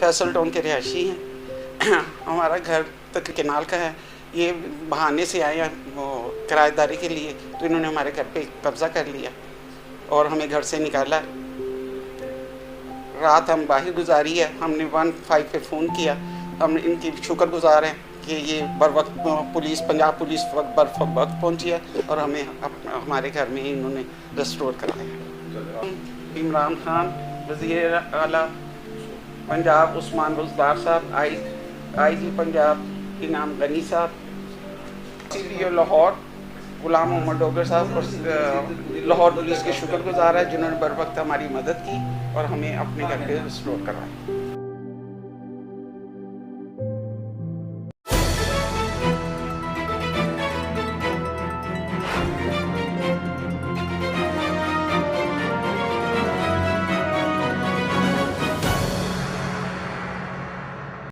Faisal town के रिहायशी हैं। हमारा घर तक केनाल का है। ये बहाने से आए हैं वो किराएदारी के लिए, तो इन्होंने हमारे घर पे कब्ज़ा कर लिया और हमें घर से निकाला। रात हम बाहर गुजारी है। हमने 15 पे फ़ोन किया। हम इनकी शुक्रगुजार हैं कि ये बर वक्त पुलिस, पंजाब पुलिस बर वक्त पहुंची है और हमें हमारे घर में इन्होंने रेस्टोर कराया। इमरान खान वज़ीर आला पंजाब, उस्मान बुज़दार साहब, IG पंजाब इनाम गनी साहब, CDO लाहौर गुलाम मोहम्मद डोगर साहब और लाहौर पुलिस के शुक्रगुजार है जिन्होंने बर वक्त हमारी मदद की और हमें अपने घर पे रेस्टोर करवाया।